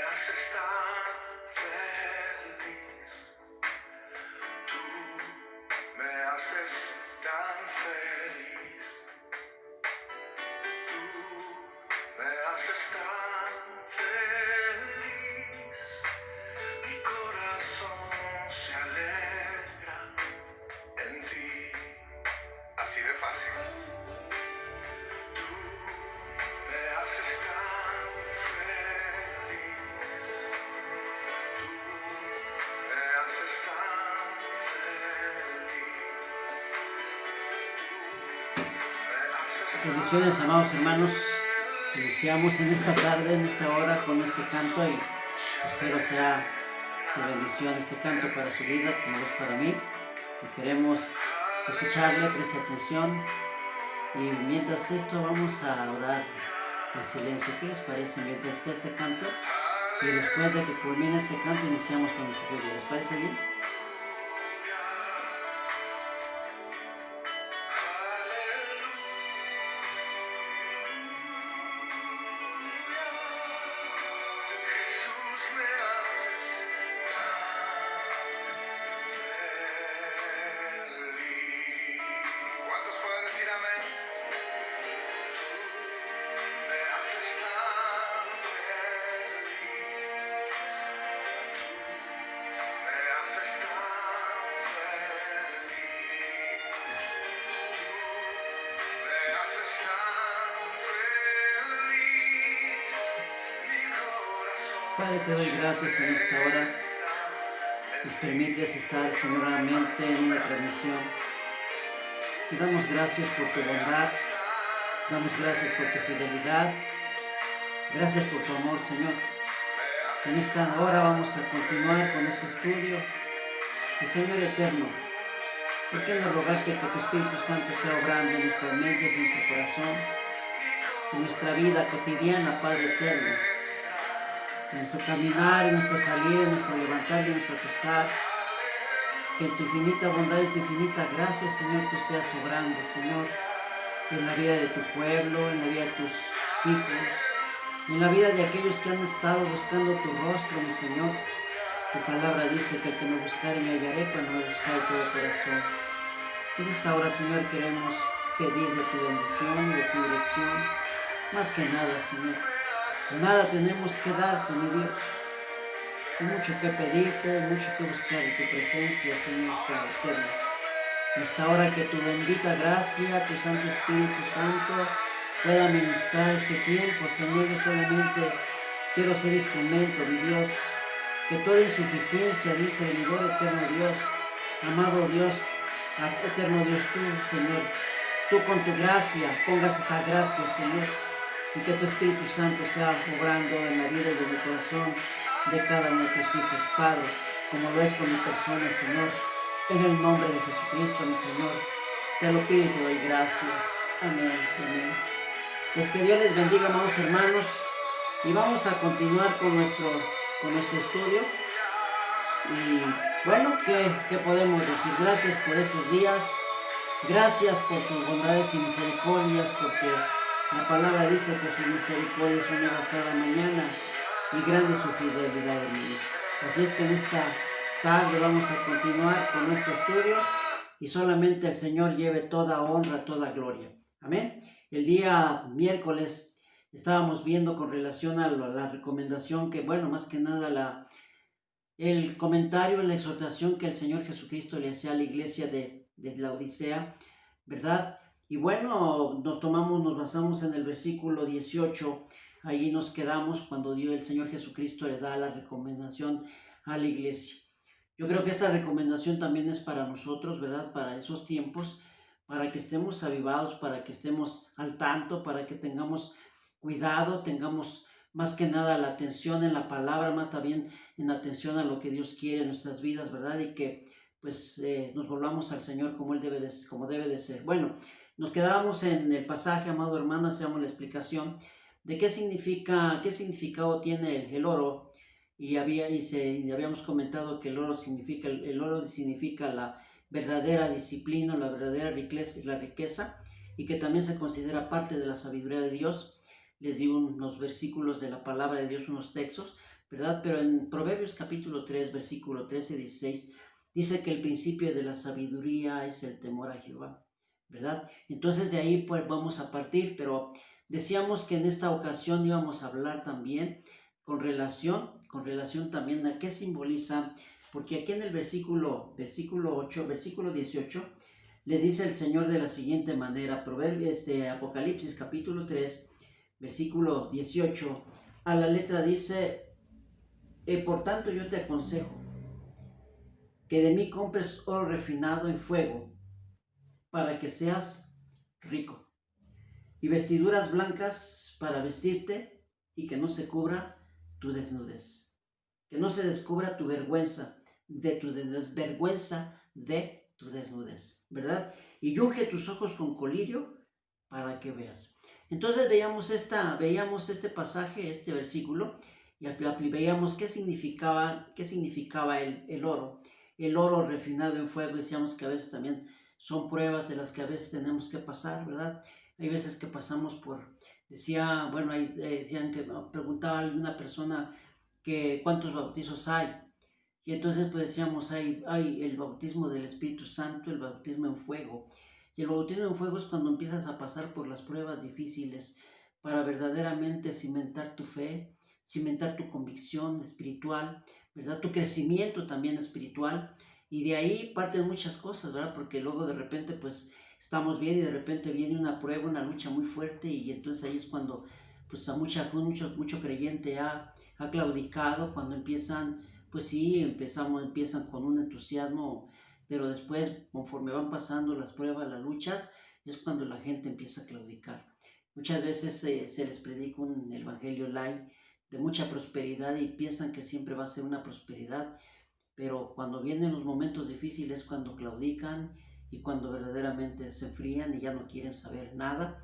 haces tan feliz, tú me haces tan feliz, tú me haces tan feliz, mi corazón se alegra en ti, así de fácil. Tú me haces tan feliz, tú me haces tan feliz. Bendiciones, amados hermanos. Iniciamos en esta tarde, en esta hora, con este canto y espero sea de bendición este canto para su vida, como lo es para mí. Y queremos escucharle, preste atención. Y mientras esto vamos a orar en silencio. ¿Qué les parece? Mientras esté este canto y después de que culmine este canto iniciamos con nuestro estudio. ¿Les parece bien? Padre, te doy gracias en esta hora. Nos permites estar, Señor, nuevamente en una transmisión. Te damos gracias por tu bondad. Damos gracias por tu fidelidad. Gracias por tu amor, Señor. En esta hora vamos a continuar con este estudio. Y Señor eterno, ¿por qué no rogarte que tu Espíritu Santo sea obrando en nuestras mentes, en nuestro corazón, en nuestra vida cotidiana, Padre eterno? En nuestro caminar, en nuestro salir, en nuestro levantar y en nuestro acostar, que en tu infinita bondad y tu infinita gracia, Señor, tú seas obrando, Señor, en la vida de tu pueblo, en la vida de tus hijos, en la vida de aquellos que han estado buscando tu rostro, mi Señor. Tu palabra dice que el que me buscare me hallaré cuando me buscare todo corazón. En esta hora, Señor, queremos pedir de tu bendición y de tu dirección, más que nada, Señor. Nada tenemos que darte, mi Dios. Hay mucho que pedirte, hay mucho que buscar en tu presencia, Señor, Padre eterno. En esta hora que tu bendita gracia, tu Santo Espíritu Santo, pueda ministrar este tiempo, Señor. Yo solamente quiero ser instrumento, mi Dios. Que toda insuficiencia de un servidor, eterno Dios, amado Dios, eterno Dios, tú, Señor, tú con tu gracia pongas esa gracia, Señor. Y que tu Espíritu Santo sea obrando en la vida de mi corazón de cada uno de tus hijos, Padre, como lo es con mi persona, Señor. En el nombre de Jesucristo, mi Señor, te lo pido y te doy gracias. Amén, amén. Pues que Dios les bendiga, amados hermanos, y vamos a continuar con nuestro estudio. Y bueno, ¿qué podemos decir? Gracias por estos días, gracias por sus bondades y misericordias, porque la palabra dice que sus misericordias son nuevas cada mañana y grande es su fidelidad en mí. Así es que en esta tarde vamos a continuar con nuestro estudio y solamente el Señor lleve toda honra, toda gloria. Amén. El día miércoles estábamos viendo con relación a la recomendación que, bueno, más que nada el comentario, la exhortación que el Señor Jesucristo le hacía a la iglesia de la Odisea, ¿verdad? Y bueno, nos basamos en el versículo 18, allí nos quedamos cuando el Señor Jesucristo le da la recomendación a la iglesia. Yo creo que esta recomendación también es para nosotros, ¿verdad? Para esos tiempos, para que estemos avivados, para que estemos al tanto, para que tengamos cuidado, tengamos más que nada la atención en la palabra, más también en atención a lo que Dios quiere en nuestras vidas, ¿verdad? Y que pues nos volvamos al Señor como Él como debe de ser. Bueno, nos quedábamos en el pasaje, amado hermano, hacíamos la explicación de qué significado tiene el oro. Y habíamos comentado que el oro significa la verdadera disciplina, la verdadera riqueza, y que también se considera parte de la sabiduría de Dios. Les di unos versículos de la palabra de Dios, unos textos, ¿verdad? Pero en Proverbios capítulo 3, versículo 13 y 16, dice que el principio de la sabiduría es el temor a Jehová, ¿verdad? Entonces de ahí pues vamos a partir, pero decíamos que en esta ocasión íbamos a hablar también con relación también a qué simboliza, porque aquí en el versículo 8, versículo 18, le dice el Señor de la siguiente manera, Apocalipsis capítulo 3, versículo 18, a la letra dice, por tanto yo te aconsejo que de mí compres oro refinado en fuego, para que seas rico, y vestiduras blancas para vestirte, y que no se cubra tu desnudez, que no se descubra tu vergüenza de tu desnudez, ¿verdad? Y unge tus ojos con colirio para que veas. Entonces veíamos este pasaje, este versículo, y veíamos qué significaba el oro. El oro refinado en fuego, decíamos que a veces también son pruebas de las que a veces tenemos que pasar, ¿verdad? Hay veces que pasamos decían que preguntaba a una persona que cuántos bautizos hay. Y entonces pues decíamos, hay el bautismo del Espíritu Santo, el bautismo en fuego. Y el bautismo en fuego es cuando empiezas a pasar por las pruebas difíciles para verdaderamente cimentar tu fe, cimentar tu convicción espiritual, ¿verdad? Tu crecimiento también espiritual. Y de ahí parten muchas cosas, ¿verdad? Porque luego de repente pues estamos bien y de repente viene una prueba, una lucha muy fuerte y entonces ahí es cuando pues mucho creyente ha claudicado, cuando empiezan, pues sí, empiezan con un entusiasmo, pero después, conforme van pasando las pruebas, las luchas, es cuando la gente empieza a claudicar. Muchas veces se les predica un evangelio light de mucha prosperidad y piensan que siempre va a ser una prosperidad, pero cuando vienen los momentos difíciles, cuando claudican y cuando verdaderamente se enfrían y ya no quieren saber nada.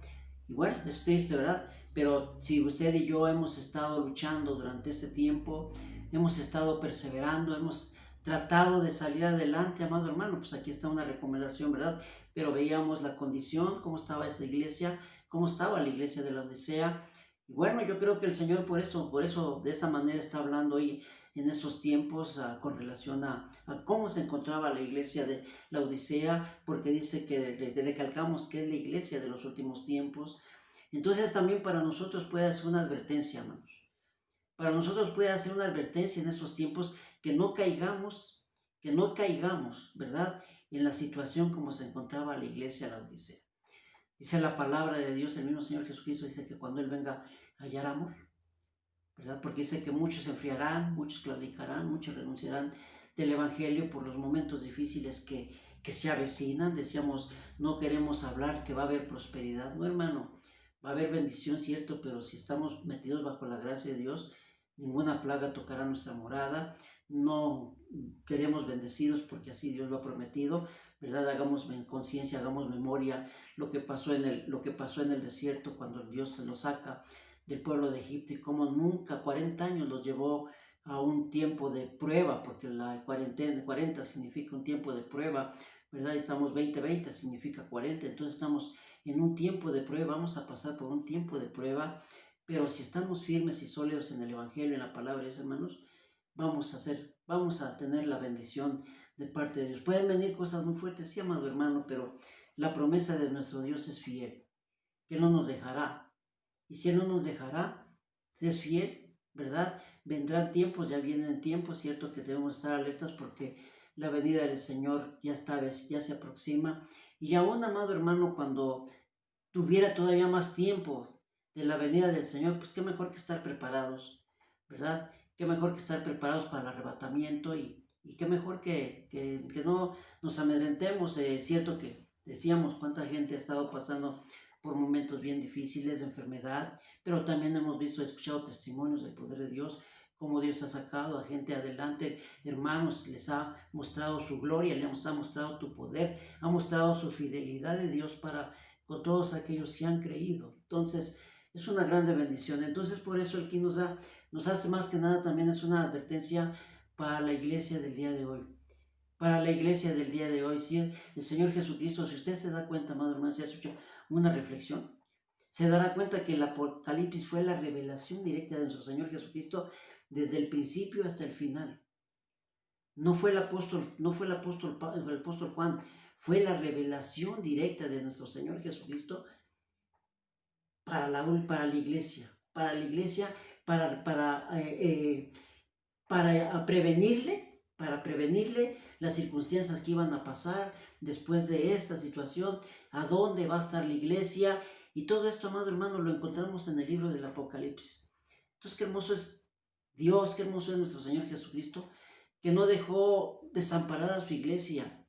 Y bueno, es triste, ¿verdad? Pero si usted y yo hemos estado luchando durante ese tiempo, hemos estado perseverando, hemos tratado de salir adelante, amado hermano, pues aquí está una recomendación, ¿verdad? Pero veíamos la condición, cómo estaba esa iglesia, cómo estaba la iglesia de la Odisea. Y bueno, yo creo que el Señor por eso, de esta manera está hablando hoy en estos tiempos con relación a cómo se encontraba la iglesia de la Odisea, porque dice que recalcamos que es la iglesia de los últimos tiempos. Entonces también para nosotros puede ser una advertencia, hermanos. Para nosotros puede ser una advertencia en estos tiempos que no caigamos, ¿verdad? En la situación como se encontraba la iglesia de la Odisea. Dice la palabra de Dios, el mismo Señor Jesucristo dice que cuando Él venga hallar amor, ¿verdad? Porque dice que muchos se enfriarán, muchos claudicarán, muchos renunciarán del Evangelio por los momentos difíciles que se avecinan. Decíamos, no queremos hablar que va a haber prosperidad. No, hermano, va a haber bendición, cierto, pero si estamos metidos bajo la gracia de Dios, ninguna plaga tocará nuestra morada. No queremos bendecidos porque así Dios lo ha prometido, ¿verdad? Hagamos conciencia, hagamos memoria lo que pasó en el desierto cuando Dios se lo saca del pueblo de Egipto y cómo nunca 40 años los llevó a un tiempo de prueba, porque la 40 significa un tiempo de prueba, ¿verdad? Estamos 20 significa 40, entonces estamos en un tiempo de prueba, vamos a pasar por un tiempo de prueba, pero si estamos firmes y sólidos en el Evangelio, en la palabra de Dios, hermanos, vamos a tener la bendición de parte de Dios. Pueden venir cosas muy fuertes, sí, amado hermano, pero la promesa de nuestro Dios es fiel, que Él no nos dejará. Y si Él no nos dejará, es fiel, ¿verdad? Vendrán tiempos, ya vienen tiempos, cierto que debemos estar alertas porque la venida del Señor ya se aproxima. Y aún, amado hermano, cuando tuviera todavía más tiempo de la venida del Señor, pues qué mejor que estar preparados, ¿verdad? Qué mejor que estar preparados para el arrebatamiento y qué mejor que no nos amedrentemos. Cierto que decíamos cuánta gente ha estado pasando por momentos bien difíciles de enfermedad, pero también hemos escuchado testimonios del poder de Dios, cómo Dios ha sacado a gente adelante, hermanos, les ha mostrado su gloria, les ha mostrado tu poder, ha mostrado su fidelidad de Dios para con todos aquellos que han creído. Entonces, es una grande bendición. Entonces, por eso el que nos hace más que nada también es una advertencia para la iglesia del día de hoy. Para la iglesia del día de hoy, ¿sí? El Señor Jesucristo, si usted se da cuenta, amado hermano, si has hecho una reflexión, se dará cuenta que el Apocalipsis fue la revelación directa de nuestro Señor Jesucristo desde el principio hasta el final. No fue el apóstol Juan, fue la revelación directa de nuestro Señor Jesucristo para la iglesia, para prevenirle las circunstancias que iban a pasar después de esta situación, a dónde va a estar la iglesia, y todo esto, amado hermano, lo encontramos en el libro del Apocalipsis. Entonces, qué hermoso es Dios, qué hermoso es nuestro Señor Jesucristo, que no dejó desamparada a su iglesia,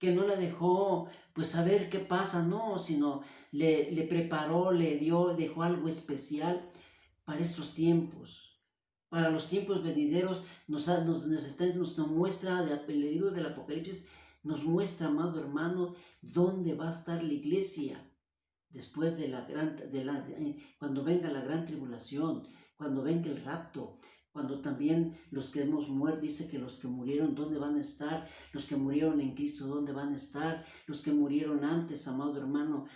que no la dejó pues a ver qué pasa, no, sino le preparó, dejó algo especial para estos tiempos. Para los tiempos venideros nos muestra, el libro del Apocalipsis nos muestra, amado hermano, dónde va a estar la iglesia después de cuando venga la gran tribulación, cuando venga el rapto, cuando también los que hemos muerto, dice que los que murieron, ¿dónde van a estar? Los que murieron en Cristo, ¿dónde van a estar? Los que murieron antes, amado hermano,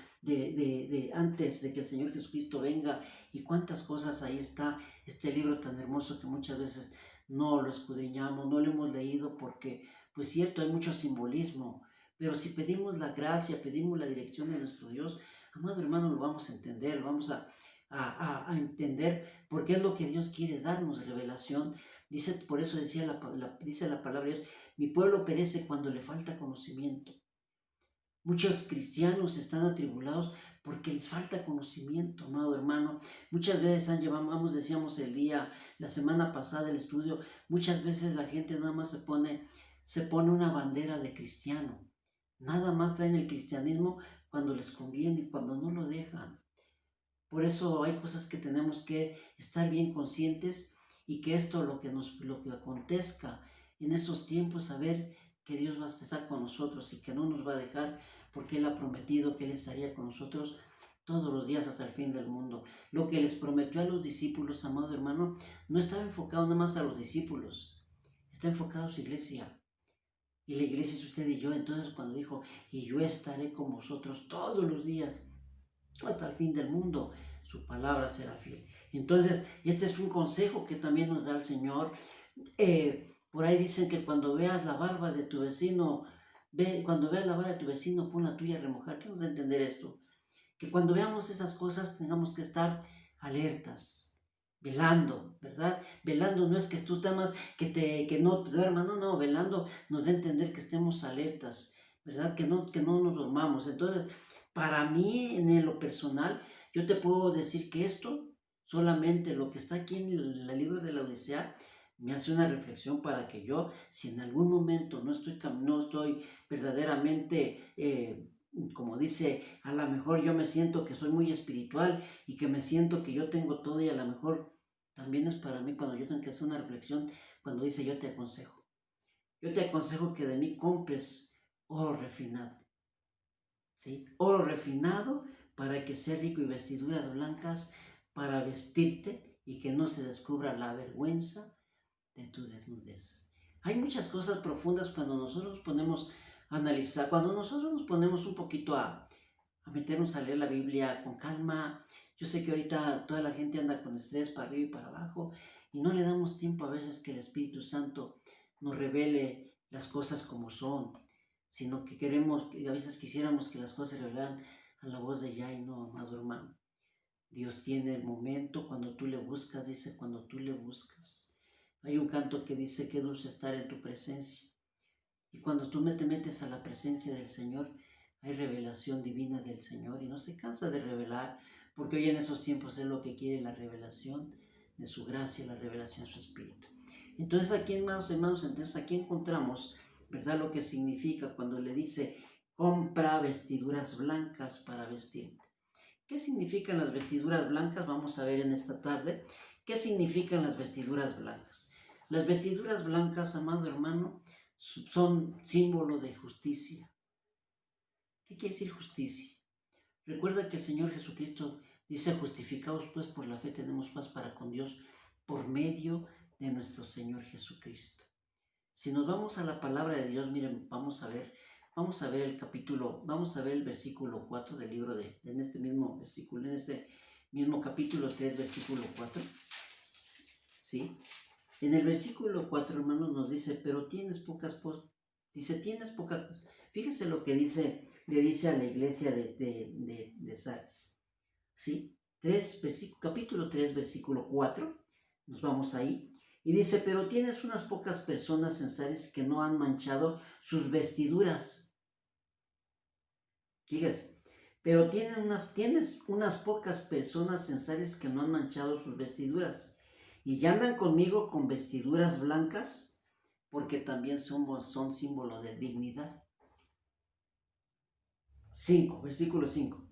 antes de que el Señor Jesucristo venga, y cuántas cosas ahí está, este libro tan hermoso que muchas veces no lo escudriñamos, no lo hemos leído porque, pues cierto, hay mucho simbolismo, pero si pedimos la gracia, pedimos la dirección de nuestro Dios, amado hermano, lo vamos a entender, vamos a entender por qué es lo que Dios quiere darnos revelación. Dice, por eso dice la palabra de Dios, mi pueblo perece cuando le falta conocimiento. Muchos cristianos están atribulados porque les falta conocimiento, amado hermano. Muchas veces decíamos la semana pasada el estudio, muchas veces la gente nada más se pone una bandera de cristiano. Nada más traen el cristianismo cuando les conviene y cuando no lo dejan. Por eso hay cosas que tenemos que estar bien conscientes, y que esto, lo que acontezca en estos tiempos, saber que Dios va a estar con nosotros y que no nos va a dejar, porque Él ha prometido que Él estaría con nosotros todos los días hasta el fin del mundo. Lo que les prometió a los discípulos, amado hermano, no estaba enfocado nada más a los discípulos, está enfocado a su iglesia. Y la iglesia es usted y yo. Entonces, cuando dijo, y yo estaré con vosotros todos los días hasta el fin del mundo, su palabra será fiel. Entonces, este es un consejo que también nos da el Señor. Por ahí dicen que cuando veas la barba de tu vecino, pon la tuya a remojar. ¿Qué nos da a entender esto? Que cuando veamos esas cosas tengamos que estar alertas, velando, ¿verdad? Velando no es que tú temas que no duermas, no, velando nos da a entender que estemos alertas, ¿verdad? Que no nos dormamos. Entonces, para mí, en lo personal, yo te puedo decir que esto, solamente lo que está aquí en el libro de la Odisea, me hace una reflexión para que yo, si en algún momento no estoy verdaderamente, como dice, a lo mejor yo me siento que soy muy espiritual y que me siento que yo tengo todo, y a lo mejor también es para mí cuando yo tengo que hacer una reflexión, cuando dice yo te aconsejo que de mí compres oro refinado. ¿Sí? Oro refinado para que sea rico, y vestiduras blancas para vestirte y que no se descubra la vergüenza de tu desnudez. Hay muchas cosas profundas cuando nosotros nos ponemos a analizar, cuando nosotros nos ponemos un poquito a meternos a leer la Biblia con calma. Yo sé que ahorita toda la gente anda con estrés para arriba y para abajo, y no le damos tiempo a veces que el Espíritu Santo nos revele las cosas como son, sino que a veces quisiéramos que las cosas se revelaran a la voz de Yahweh. No, amado hermano. Dios tiene el momento cuando tú le buscas, dice, cuando tú le buscas. Hay un canto que dice, qué dulce estar en tu presencia. Y cuando tú te metes a la presencia del Señor, hay revelación divina del Señor, y no se cansa de revelar, porque hoy en esos tiempos es lo que quiere, la revelación de su gracia, la revelación de su Espíritu. Entonces aquí, hermanos, entonces aquí encontramos, ¿verdad?, lo que significa cuando le dice, compra vestiduras blancas para vestirte. ¿Qué significan las vestiduras blancas? Vamos a ver en esta tarde ¿Qué significan las vestiduras blancas? Las vestiduras blancas, amado hermano, son símbolo de justicia. ¿Qué quiere decir justicia? Recuerda que el Señor Jesucristo dice: justificados pues por la fe tenemos paz para con Dios por medio de nuestro Señor Jesucristo. Si nos vamos a la palabra de Dios, miren, vamos a ver el versículo 4 del libro en este mismo versículo, en este mismo capítulo 3, versículo 4. ¿Sí? En el versículo 4, hermanos, nos dice: pero tienes pocas cosas. Fíjese lo que le dice a la iglesia de Sardis. ¿Sí? Capítulo 3, versículo 4. Nos vamos ahí. Y dice: pero tienes unas pocas personas en Sardis que no han manchado sus vestiduras. Fíjese. Pero tienes unas pocas personas en Sardis que no han manchado sus vestiduras. Y ya andan conmigo con vestiduras blancas, porque también son símbolo de dignidad. Versículo 5.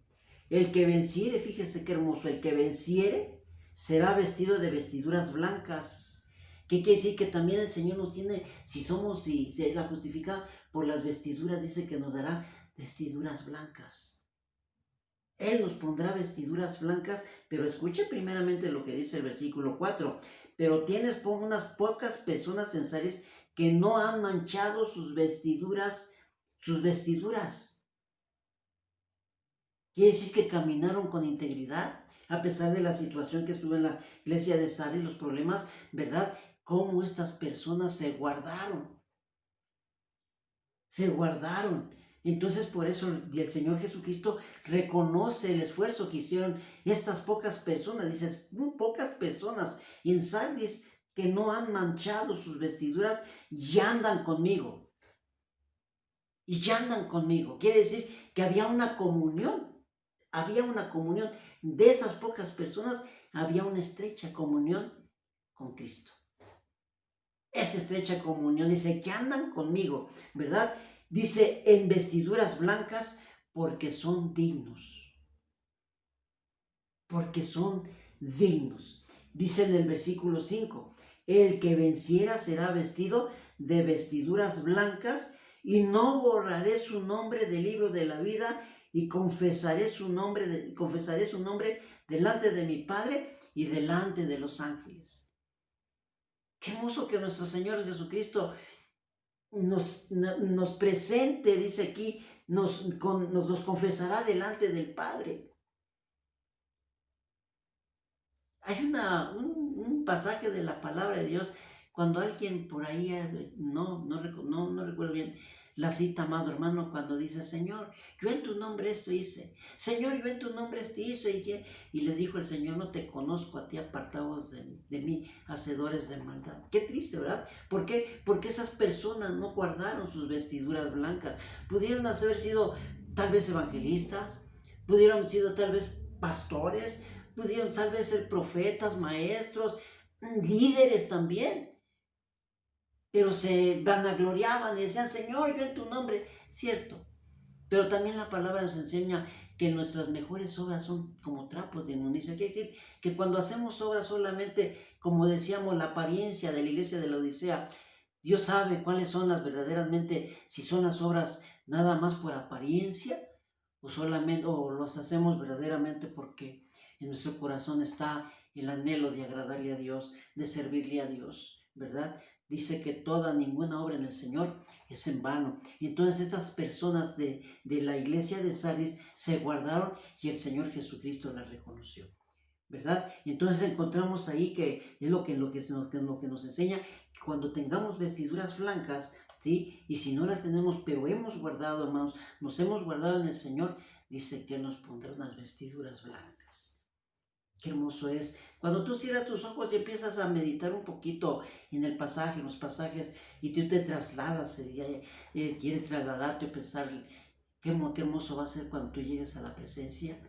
El que venciere, fíjese qué hermoso, el que venciere será vestido de vestiduras blancas. ¿Qué quiere decir? Que también el Señor nos tiene, si se la justifica por las vestiduras, dice que nos dará vestiduras blancas. Él nos pondrá vestiduras blancas, pero escuche primeramente lo que dice el versículo 4. Pero tienes unas pocas personas en Sardis que no han manchado sus vestiduras. Quiere decir que caminaron con integridad, a pesar de la situación que estuvo en la iglesia de Sardis, los problemas, ¿verdad? Cómo estas personas se guardaron. Entonces, por eso el Señor Jesucristo reconoce el esfuerzo que hicieron estas pocas personas. Dice: muy pocas personas en Sardis que no han manchado sus vestiduras y andan conmigo. Quiere decir que había una comunión. De esas pocas personas, había una estrecha comunión con Cristo. Esa estrecha comunión, dice que andan conmigo, ¿verdad? Dice: en vestiduras blancas, porque son dignos. Dice en el versículo 5: el que venciera será vestido de vestiduras blancas, y no borraré su nombre del libro de la vida, y confesaré su nombre delante de mi Padre y delante de los ángeles. Qué hermoso que nuestro Señor Jesucristo nos presente, dice aquí, nos confesará delante del Padre. Hay un pasaje de la palabra de Dios, cuando alguien por ahí, no recuerdo bien la cita, amado hermano, cuando dice: Señor, yo en tu nombre esto hice. Señor, yo en tu nombre esto hice. Y le dijo el Señor: no te conozco a ti, apartados de mí, hacedores de maldad. Qué triste, ¿verdad? ¿Por qué? Porque esas personas no guardaron sus vestiduras blancas. Pudieron haber sido tal vez evangelistas, pudieron haber sido tal vez pastores, pudieron tal vez ser profetas, maestros, líderes también. Pero se vanagloriaban y decían: Señor, yo en tu nombre. Cierto. Pero también la palabra nos enseña que nuestras mejores obras son como trapos de inmundicia. Quiere decir que cuando hacemos obras solamente, como decíamos, la apariencia de la iglesia de la Odisea, Dios sabe cuáles son las verdaderamente, si son las obras nada más por apariencia, o los hacemos verdaderamente porque en nuestro corazón está el anhelo de agradarle a Dios, de servirle a Dios, ¿verdad? Dice que ninguna obra en el Señor es en vano. Y entonces estas personas de la iglesia de Sardis se guardaron y el Señor Jesucristo las reconoció, ¿verdad? Entonces encontramos ahí que es lo que nos enseña, que cuando tengamos vestiduras blancas, ¿sí? Y si no las tenemos, pero hemos guardado, hermanos, nos hemos guardado en el Señor, dice que nos pondrá unas vestiduras blancas. Qué hermoso es. Cuando tú cierras tus ojos y empiezas a meditar un poquito en los pasajes, y tú te trasladas, quieres trasladarte a pensar qué hermoso va a ser cuando tú llegues a la presencia,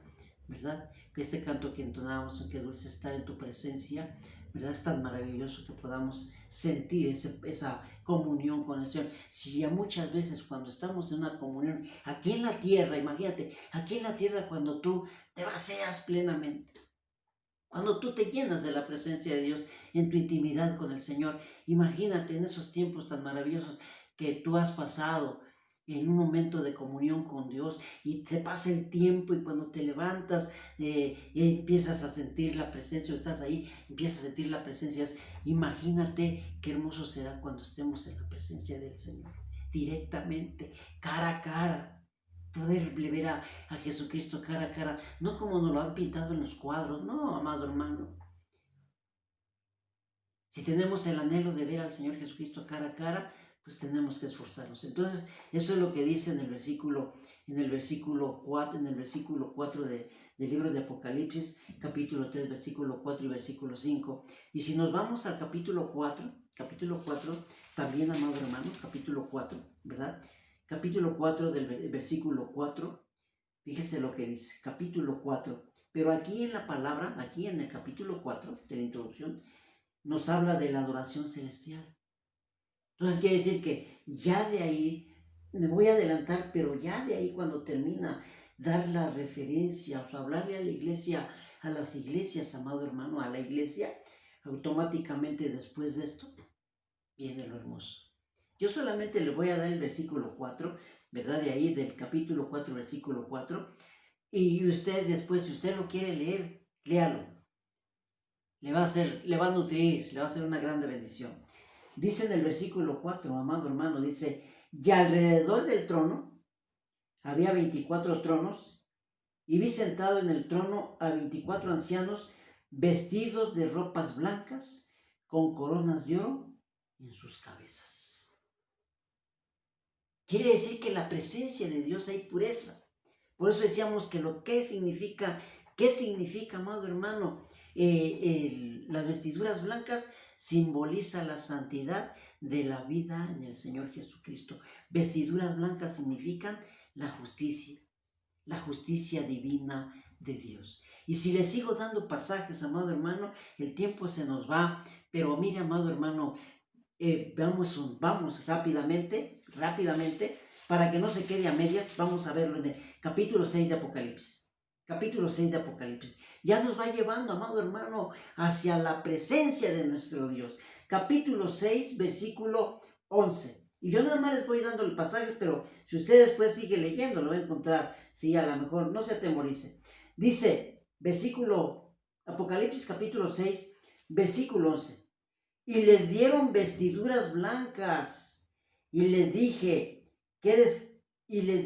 ¿verdad? Que este canto que entonábamos, qué dulce estar en tu presencia, ¿verdad? Es tan maravilloso que podamos sentir esa comunión con el Señor. Si ya muchas veces cuando estamos en una comunión, aquí en la tierra, imagínate, aquí en la tierra cuando tú te vacías plenamente, Cuando tú te llenas de la presencia de Dios en tu intimidad con el Señor, imagínate en esos tiempos tan maravillosos que tú has pasado en un momento de comunión con Dios y te pasa el tiempo y cuando te levantas y empiezas a sentir la presencia, o estás ahí, empiezas a sentir la presencia de Dios. Imagínate qué hermoso será cuando estemos en la presencia del Señor, directamente, cara a cara. Poder ver a Jesucristo cara a cara, no como nos lo han pintado en los cuadros, no, amado hermano. Si tenemos el anhelo de ver al Señor Jesucristo cara a cara, pues tenemos que esforzarnos. Entonces, eso es lo que dice en el versículo 4 del libro de Apocalipsis, capítulo 3, versículo 4 y versículo 5. Y si nos vamos al capítulo 4, también, amado hermano, capítulo 4, ¿verdad? Capítulo 4 del versículo 4, fíjese lo que dice, capítulo 4. Pero aquí en la palabra, aquí en el capítulo 4 de la introducción, nos habla de la adoración celestial. Entonces quiere decir que ya de ahí, me voy a adelantar, pero ya de ahí cuando termina dar la referencia, o sea, hablarle a la iglesia, a las iglesias, amado hermano, a la iglesia, automáticamente después de esto viene lo hermoso. Yo solamente le voy a dar el versículo 4, ¿verdad? De ahí del capítulo 4, versículo 4, y usted después, si usted lo quiere leer, léalo. Le va a nutrir, le va a hacer una grande bendición. Dice en el versículo 4, amado hermano, dice, y alrededor del trono había 24 tronos, y vi sentado en el trono a 24 ancianos vestidos de ropas blancas, con coronas de oro en sus cabezas. Quiere decir que en la presencia de Dios hay pureza. Por eso decíamos que ¿qué significa, amado hermano? Las vestiduras blancas simboliza la santidad de la vida en el Señor Jesucristo. Vestiduras blancas significan la justicia divina de Dios. Y si le sigo dando pasajes, amado hermano, el tiempo se nos va, pero mire, amado hermano, vamos rápidamente, para que no se quede a medias, vamos a verlo en el capítulo 6 de Apocalipsis. Capítulo 6 de Apocalipsis. Ya nos va llevando, amado hermano, hacia la presencia de nuestro Dios. Capítulo 6, versículo 11. Y yo nada más les voy dando el pasaje, pero si usted después sigue leyendo, lo va a encontrar. Sí, a lo mejor, no se atemorice. Dice, Apocalipsis capítulo 6, versículo 11. Y les dieron vestiduras blancas. Y les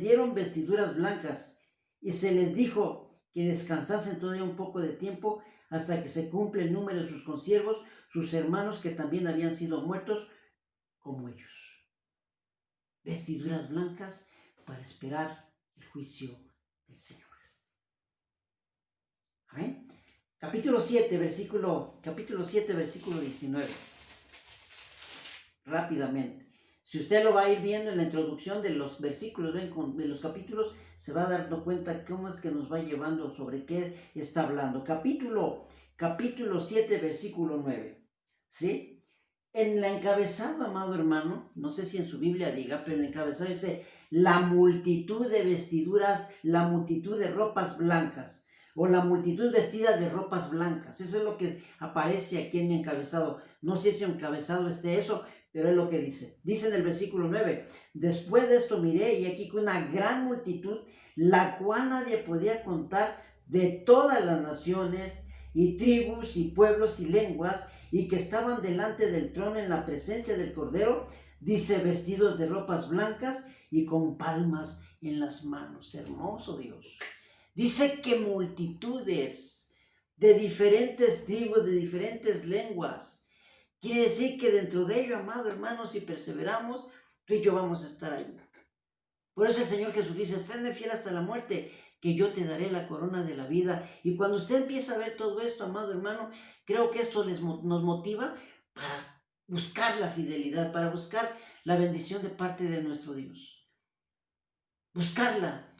dieron vestiduras blancas. Y se les dijo que descansasen todavía un poco de tiempo hasta que se cumple el número de sus consiervos, sus hermanos que también habían sido muertos como ellos. Vestiduras blancas para esperar el juicio del Señor. Amén. Capítulo 7, versículo 19. Rápidamente. Si usted lo va a ir viendo en la introducción de los versículos, de los capítulos, se va dando cuenta cómo es que nos va llevando, sobre qué está hablando. Capítulo 7, versículo 9. ¿Sí? En la encabezado, amado hermano, no sé si en su Biblia diga, pero en el encabezado dice, la multitud de vestiduras, la multitud de ropas blancas, o la multitud vestida de ropas blancas. Eso es lo que aparece aquí en mi encabezado. No sé si en encabezado esté eso, pero es lo que dice. Dice en el versículo 9, después de esto miré y aquí con una gran multitud, la cual nadie podía contar, de todas las naciones y tribus y pueblos y lenguas, y que estaban delante del trono en la presencia del Cordero, dice, vestidos de ropas blancas y con palmas en las manos. Hermoso Dios. Dice que multitudes de diferentes tribus, de diferentes lenguas. Quiere decir que dentro de ello, amado hermano, si perseveramos, tú y yo vamos a estar ahí. Por eso el Señor Jesús dice, esténme fiel hasta la muerte, que yo te daré la corona de la vida. Y cuando usted empieza a ver todo esto, amado hermano, creo que esto nos motiva para buscar la fidelidad, para buscar la bendición de parte de nuestro Dios. Buscarla,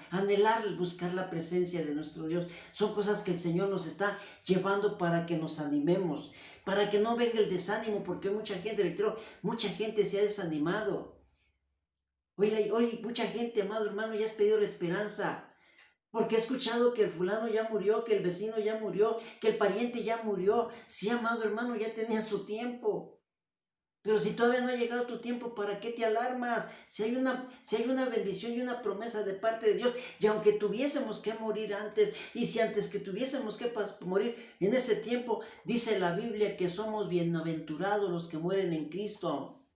anhelar buscar la presencia de nuestro Dios. Son cosas que el Señor nos está llevando para que nos animemos, para que no venga el desánimo, porque mucha gente se ha desanimado. Hoy mucha gente, amado hermano, ya has perdido la esperanza. Porque he escuchado que el fulano ya murió, que el vecino ya murió, que el pariente ya murió. Sí, amado hermano, ya tenía su tiempo. Pero si todavía no ha llegado tu tiempo, ¿para qué te alarmas? Si hay una bendición y una promesa de parte de Dios, y aunque tuviésemos que morir antes, y si antes que tuviésemos que morir en ese tiempo, dice la Biblia que somos bienaventurados los que mueren en Cristo.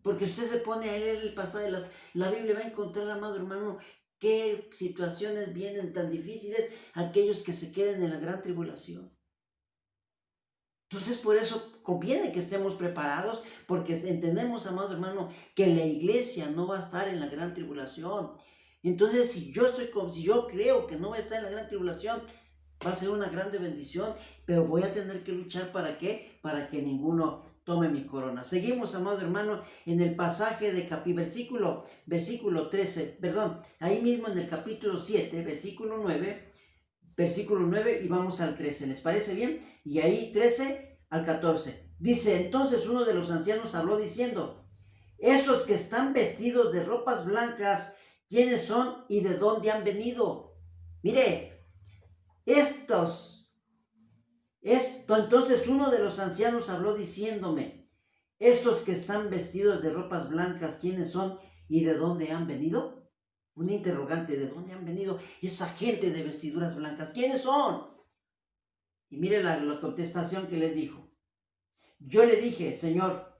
Porque usted se pone a leer el pasaje, la Biblia va a encontrar, amado hermano, qué situaciones vienen tan difíciles aquellos que se queden en la gran tribulación. Entonces, por eso conviene que estemos preparados, porque entendemos, amado hermano, que la iglesia no va a estar en la gran tribulación. Entonces, si yo creo que no va a estar en la gran tribulación, va a ser una grande bendición, pero voy a tener que luchar ¿para qué? Para que ninguno tome mi corona. Seguimos, amado hermano, en el pasaje de versículo 13, perdón, ahí mismo en el capítulo 7, versículo 9 y vamos al 13. ¿Les parece bien? Y ahí 13 al 14. Dice, entonces uno de los ancianos habló diciendo, estos que están vestidos de ropas blancas, ¿quiénes son y de dónde han venido? Mire, entonces uno de los ancianos habló diciéndome, estos que están vestidos de ropas blancas, ¿quiénes son y de dónde han venido? Un interrogante, ¿de dónde han venido esa gente de vestiduras blancas? ¿Quiénes son? Y mire la contestación que les dijo. Yo le dije, Señor,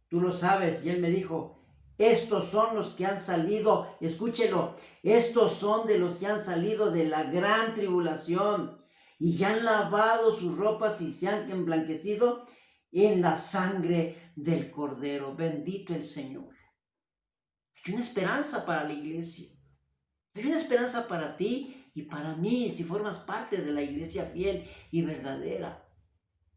tú lo sabes. Y él me dijo, estos son los que han salido, escúchelo, estos son de los que han salido de la gran tribulación y ya han lavado sus ropas y se han emblanquecido en la sangre del Cordero. Bendito el Señor. Hay una esperanza para la iglesia. Hay una esperanza para ti y para mí si formas parte de la iglesia fiel y verdadera.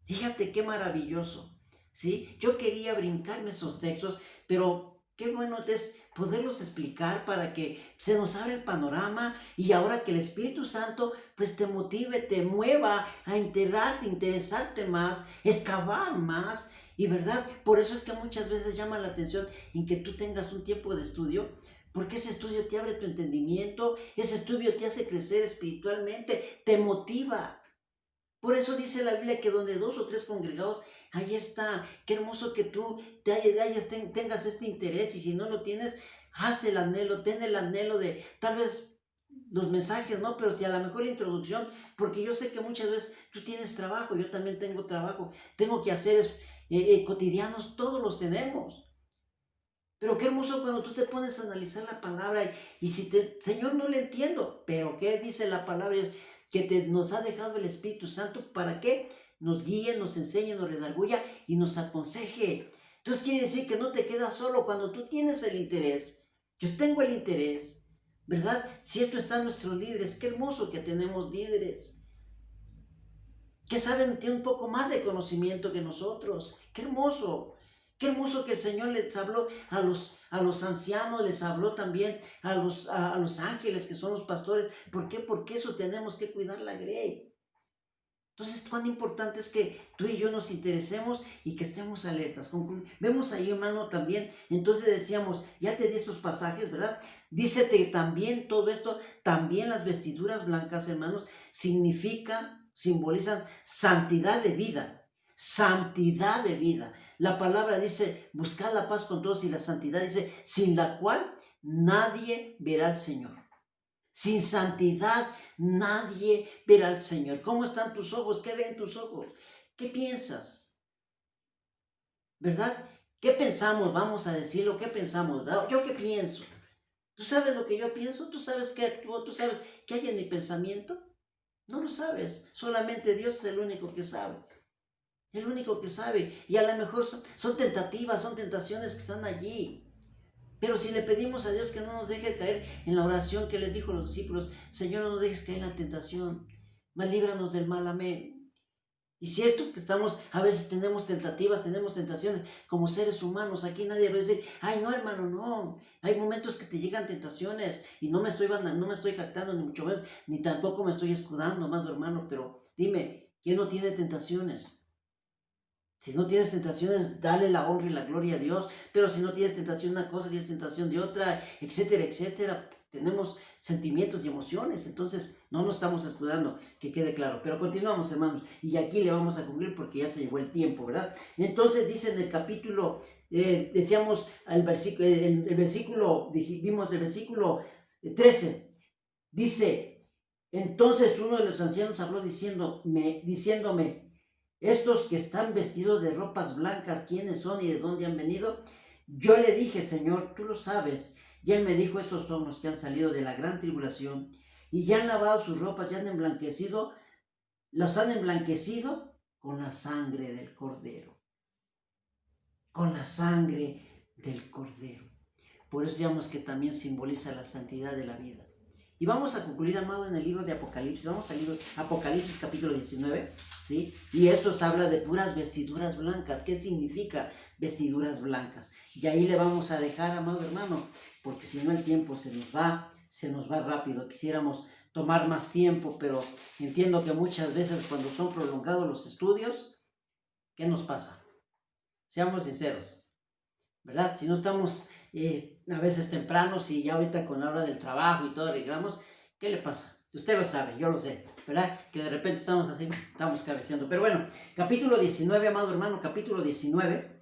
Fíjate qué maravilloso. ¿Sí? Yo quería brincarme esos textos, pero qué bueno es poderlos explicar para que se nos abra el panorama y ahora que el Espíritu Santo pues te motive, te mueva a enterarte, interesarte más, excavar más. Y verdad, por eso es que muchas veces llama la atención en que tú tengas un tiempo de estudio, porque ese estudio te abre tu entendimiento, ese estudio te hace crecer espiritualmente, te motiva. Por eso dice la Biblia que donde dos o tres congregados, ahí está. Qué hermoso que tú tengas este interés, y si no lo tienes, haz el anhelo, ten el anhelo de tal vez los mensajes, ¿no? Pero si a lo mejor la introducción, porque yo sé que muchas veces tú tienes trabajo, yo también tengo trabajo, tengo que hacer cotidianos, todos los tenemos. Pero qué hermoso cuando tú te pones a analizar la palabra y si Señor, no le entiendo, pero ¿qué dice la palabra? Que nos ha dejado el Espíritu Santo, ¿para qué? Nos guíe, nos enseñe, nos redarguya y nos aconseje. Entonces quiere decir que no te quedas solo cuando tú tienes el interés. Yo tengo el interés, ¿verdad? Cierto están nuestros líderes, qué hermoso que tenemos líderes que saben, tienen un poco más de conocimiento que nosotros. Qué hermoso. Qué hermoso que el Señor les habló a los ancianos, les habló también a los ángeles que son los pastores. ¿Por qué? Porque eso tenemos que cuidar la grey. Entonces, cuán importante es que tú y yo nos interesemos y que estemos alertas. Vemos ahí, hermano, también, entonces decíamos, ya te di estos pasajes, ¿verdad? Dícete también todo esto, también las vestiduras blancas, hermanos, simbolizan santidad de vida. Santidad de vida. La palabra dice, buscad la paz con todos, y la santidad dice, sin la cual nadie verá al Señor. Sin santidad nadie verá al Señor. ¿Cómo están tus ojos? ¿Qué ven tus ojos? ¿Qué piensas? ¿Verdad? ¿Qué pensamos? Vamos a decirlo. ¿Qué pensamos? ¿Yo qué pienso? ¿Tú sabes lo que yo pienso? ¿Tú sabes qué actúo? ¿Tú sabes qué hay en mi pensamiento? No lo sabes. Solamente Dios es el único que sabe. El único que sabe. Y a lo mejor son tentativas, son tentaciones que están allí. Pero si le pedimos a Dios que no nos deje caer en la oración que les dijo a los discípulos, Señor, no nos dejes caer en la tentación, mas líbranos del mal, amén. Y cierto que a veces tenemos tentativas, tenemos tentaciones como seres humanos. Aquí nadie va a decir, ay, no, hermano, no. Hay momentos que te llegan tentaciones y no me estoy jactando, ni mucho menos, ni tampoco me estoy escudando, amado hermano. Pero dime, ¿quién no tiene tentaciones? Si no tienes tentaciones, dale la honra y la gloria a Dios. Pero si no tienes tentación de una cosa, tienes tentación de otra, etcétera, etcétera. tenemos sentimientos y emociones, entonces no nos estamos escudando, que quede claro. Pero continuamos, hermanos, y aquí le vamos a concluir porque ya se llegó el tiempo, ¿verdad? Entonces dice en el capítulo, decíamos vimos el versículo 13, dice, entonces uno de los ancianos habló diciéndome, estos que están vestidos de ropas blancas, ¿quiénes son y de dónde han venido? Yo le dije, Señor, tú lo sabes. Y él me dijo, estos son los que han salido de la gran tribulación y ya han lavado sus ropas, ya han emblanquecido, los han emblanquecido con la sangre del Cordero. Con la sangre del Cordero. Por eso digamos que también simboliza la santidad de la vida. Y vamos a concluir, amado, en el libro de Apocalipsis. Vamos al libro de Apocalipsis capítulo 19, ¿sí? Y esto habla de puras vestiduras blancas. ¿Qué significa vestiduras blancas? Y ahí le vamos a dejar, amado hermano, porque si no el tiempo se nos va rápido. Quisiéramos tomar más tiempo, pero entiendo que muchas veces cuando son prolongados los estudios, ¿qué nos pasa? Seamos sinceros, ¿verdad? Si no estamos a veces tempranos y ya ahorita con la hora del trabajo y todo arreglamos, ¿qué le pasa? Usted lo sabe, yo lo sé, ¿verdad? Que de repente estamos así, estamos cabeceando. Pero bueno, capítulo 19, amado hermano, capítulo 19,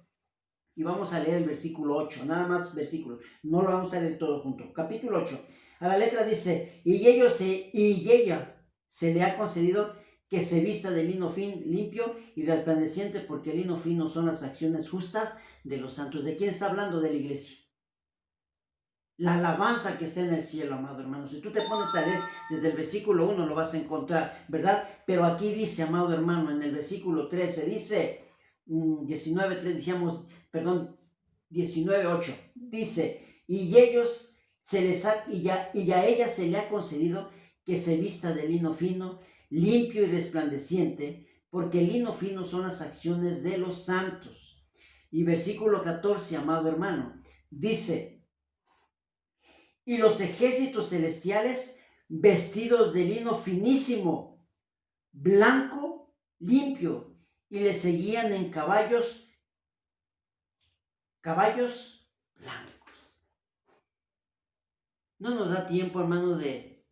y vamos a leer el versículo 8, nada más versículos, no lo vamos a leer todo junto. Capítulo 8, a la letra dice, y ella se le ha concedido que se vista de lino limpio y resplandeciente, porque el lino fino son las acciones justas de los santos. ¿De quién está hablando? De la iglesia. La alabanza que está en el cielo, amado hermano. Si tú te pones a leer desde el versículo 1 lo vas a encontrar, ¿verdad? Pero aquí dice, amado hermano, en el versículo 13, dice, 19:8, dice, y a ella se le ha concedido que se vista de lino fino, limpio y resplandeciente, porque el lino fino son las acciones de los santos. Y versículo 14, amado hermano, dice, y los ejércitos celestiales vestidos de lino finísimo, blanco, limpio, y le seguían en caballos blancos. No nos da tiempo, hermano, de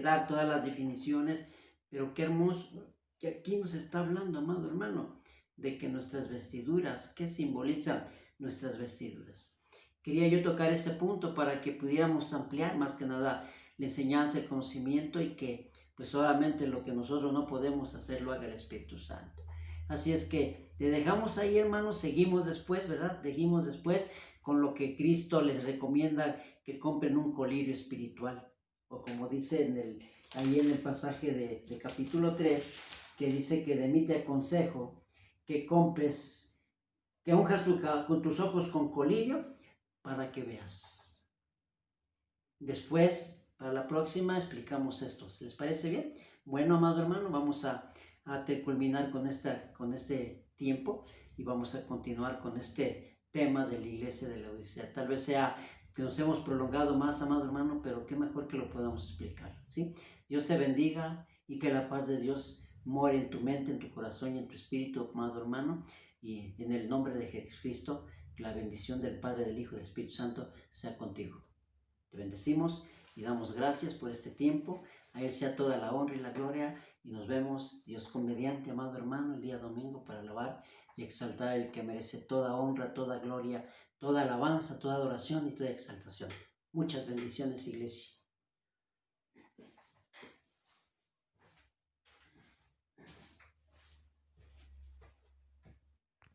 dar todas las definiciones, pero qué hermoso que aquí nos está hablando, amado hermano, de que nuestras vestiduras, ¿qué simbolizan nuestras vestiduras? Quería yo tocar ese punto para que pudiéramos ampliar más que nada la enseñanza, el conocimiento y que pues solamente lo que nosotros no podemos hacer lo haga el Espíritu Santo. Así es que le dejamos ahí, hermanos, seguimos después, ¿verdad? Seguimos después con lo que Cristo les recomienda que compren un colirio espiritual. O como dice ahí en el pasaje de capítulo 3, que dice que de mí te aconsejo que compres, que unjas con tus ojos con colirio, para que veas. Después, para la próxima, explicamos esto. ¿Les parece bien? Bueno, amado hermano, vamos a culminar con este tiempo y vamos a continuar con este tema de la iglesia de la Odisea. Tal vez sea que nos hemos prolongado más, amado hermano, pero qué mejor que lo podamos explicar, ¿sí? Dios te bendiga y que la paz de Dios more en tu mente, en tu corazón y en tu espíritu, amado hermano, y en el nombre de Jesucristo, que la bendición del Padre, del Hijo y del Espíritu Santo sea contigo. Te bendecimos y damos gracias por este tiempo. A Él sea toda la honra y la gloria. Y nos vemos, Dios con mediante, amado hermano, el día domingo para alabar y exaltar al que merece toda honra, toda gloria, toda alabanza, toda adoración y toda exaltación. Muchas bendiciones, iglesia.